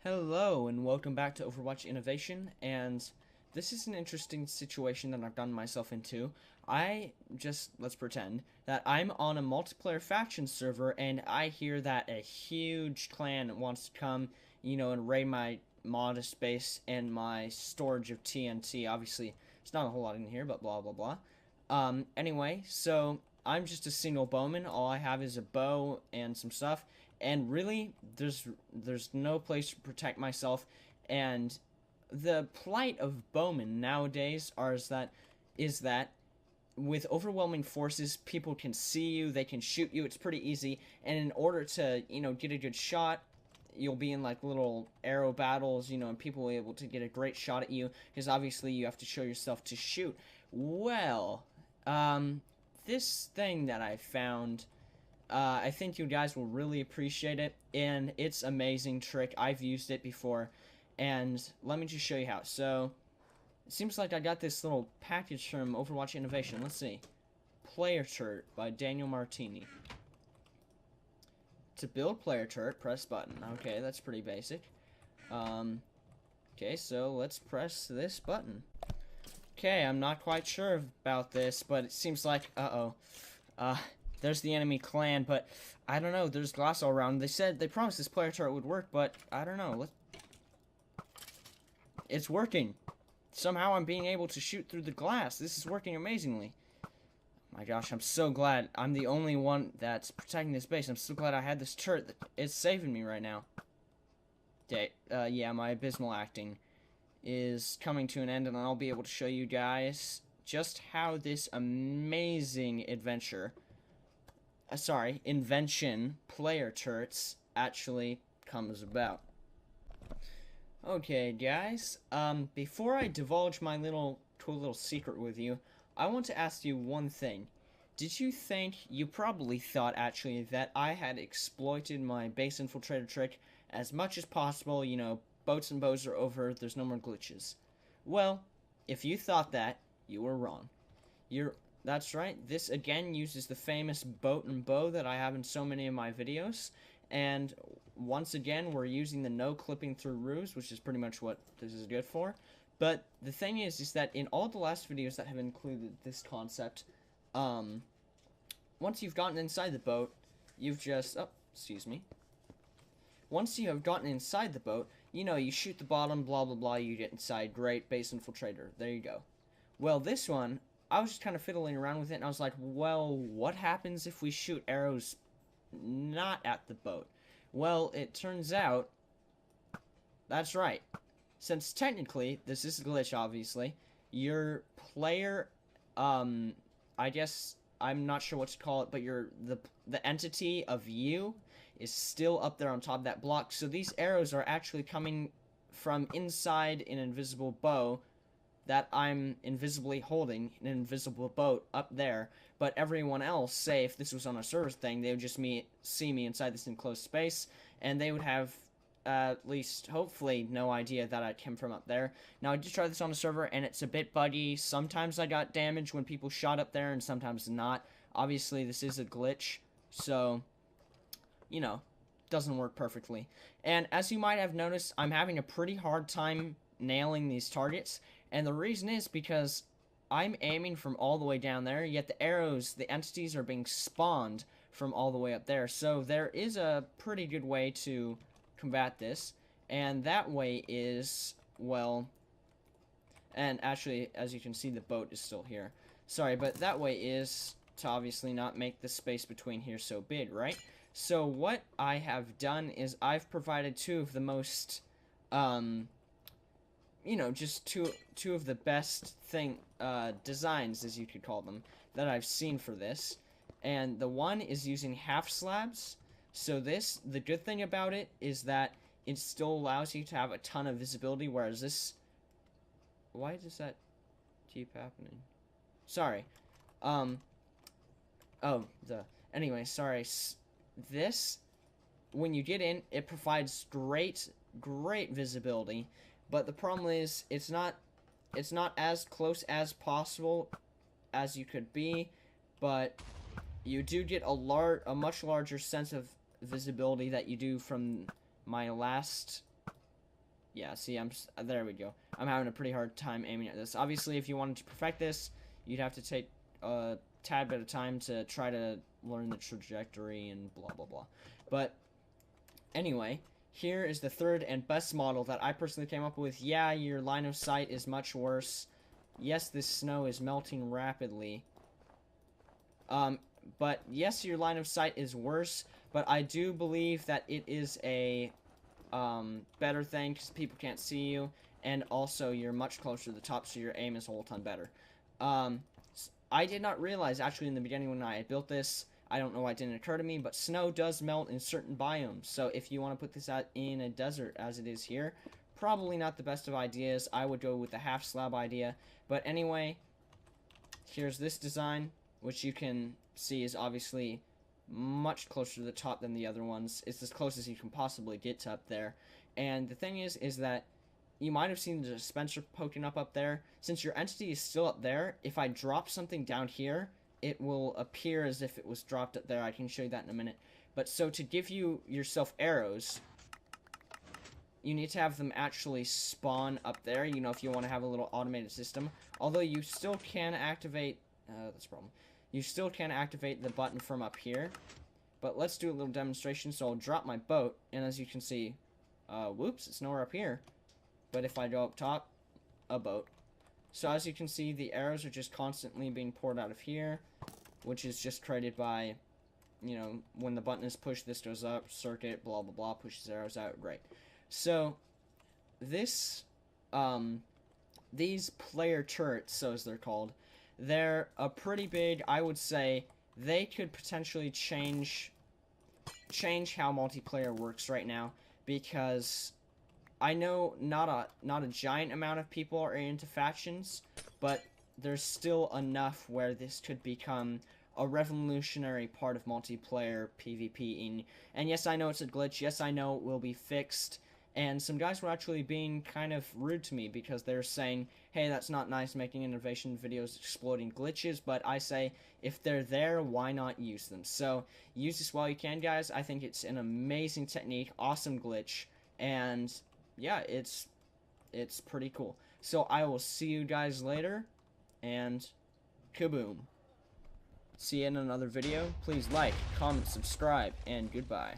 Hello and welcome back to Overwatch Innovation, and this is an interesting situation that I've gotten myself into. Let's pretend that I'm on a multiplayer faction server and I hear that a huge clan wants to come, and raid my modest base and my storage of TNT. Obviously, it's not a whole lot in here, but blah blah blah. Anyway, so I'm just a single bowman. All I have is a bow and some stuff, and really there's no place to protect myself. And the plight of bowmen nowadays is that with overwhelming forces, people can see you, they can shoot you, it's pretty easy. And in order to get a good shot, you'll be in like little arrow battles, and people will be able to get a great shot at you, because obviously you have to show yourself to shoot. Well, this thing that I found, I think you guys will really appreciate it, and it's an amazing trick. I've used it before, and let me just show you how. So, it seems like I got this little package from Overwatch Innovation. Let's see. Player Turret by Daniel Martini. To build player turret, press button. Okay, that's pretty basic. Okay, so let's press this button. Okay, I'm not quite sure about this, but it seems like, there's the enemy clan, but I don't know, there's glass all around. They promised this player turret would work, but I don't know. It's working. Somehow I'm being able to shoot through the glass. This is working amazingly. My gosh, I'm so glad I'm the only one that's protecting this base. I'm so glad I had this turret. It's saving me right now. Okay, yeah, my abysmal acting is coming to an end, and I'll be able to show you guys just how this amazing invention, player turrets, actually comes about. Okay, guys, before I divulge my little secret with you, I want to ask you one thing. Did you think, you probably thought actually, that I had exploited my base infiltrator trick as much as possible, boats and bows are over, there's no more glitches. Well, if you thought that, you were wrong. That's right, this again uses the famous boat and bow that I have in so many of my videos, and once again, we're using the no clipping through ruse, which is pretty much what this is good for. But the thing is that in all the last videos that have included this concept, once you've gotten inside the boat, once you have gotten inside the boat, you shoot the bottom, blah blah blah, you get inside, great, base infiltrator, there you go. Well, this one, I was just kind of fiddling around with it, and I was like, well, what happens if we shoot arrows not at the boat? Well, it turns out, that's right. Since technically, this is a glitch, obviously, your player, I guess, I'm not sure what to call it, but the entity of you is still up there on top of that block, so these arrows are actually coming from inside an invisible bow that I'm invisibly holding, an invisible boat up there, but everyone else, say if this was on a server thing, they would just see me inside this enclosed space, and they would have at least, hopefully, no idea that I came from up there. Now, I did try this on a server, and it's a bit buggy. Sometimes I got damaged when people shot up there, and sometimes not. Obviously, this is a glitch, so, doesn't work perfectly. And as you might have noticed, I'm having a pretty hard time nailing these targets, and the reason is because I'm aiming from all the way down there, yet the arrows, the entities, are being spawned from all the way up there. So there is a pretty good way to combat this, and that way is, well, and actually, as you can see, the boat is still here. Sorry, but that way is to obviously not make the space between here so big, right? So what I have done is I've provided two of the most, just two of the best designs, as you could call them, that I've seen for this. And the one is using half slabs. So the good thing about it is that it still allows you to have a ton of visibility, whereas this, why does that keep happening? Sorry. Anyway, sorry. This, when you get in, it provides great visibility, but the problem is, it's not as close as possible as you could be, but you do get a much larger sense of visibility that you do from my last Yeah, see, there we go. I'm having a pretty hard time aiming at this. Obviously, if you wanted to perfect this, you'd have to take a tad bit of time to try to learn the trajectory and blah, blah, blah. But anyway, here is the third and best model that I personally came up with. Yeah, your line of sight is much worse. Yes, this snow is melting rapidly. But yes, your line of sight is worse, but I do believe that it is a better thing because people can't see you, and also you're much closer to the top, so your aim is a whole ton better. I did not realize, actually, in the beginning when I had built this, I don't know why it didn't occur to me, but snow does melt in certain biomes, so if you want to put this out in a desert, as it is here, probably not the best of ideas. I would go with the half slab idea, but anyway, here's this design, which you can see is obviously much closer to the top than the other ones. It's as close as you can possibly get to up there. And the thing is that you might have seen the dispenser poking up there. Since your entity is still up there, if I drop something down here, it will appear as if it was dropped up there. I can show you that in a minute. But so to give yourself arrows, you need to have them actually spawn up there, you know, if you want to have a little automated system. Although you still can activate, that's a problem. You still can activate the button from up here. But let's do a little demonstration. So I'll drop my boat, and as you can see, whoops, it's nowhere up here. But if I go up top, a boat. So as you can see, the arrows are just constantly being poured out of here, which is just created by, you know, when the button is pushed, this goes up, circuit, blah, blah, blah, pushes arrows out, great. So, this, these player turrets, so as they're called, they're a pretty big, I would say, they could potentially change how multiplayer works right now, because I know not a giant amount of people are into factions, but there's still enough where this could become a revolutionary part of multiplayer PvP. And yes, I know it's a glitch. Yes, I know it will be fixed. And some guys were actually being kind of rude to me because they're saying, hey, that's not nice making innovation videos exploiting glitches, but I say, if they're there, why not use them? So, use this while you can, guys. I think it's an amazing technique, awesome glitch, and yeah, it's pretty cool. So, I will see you guys later, and kaboom. See you in another video. Please like, comment, subscribe, and goodbye.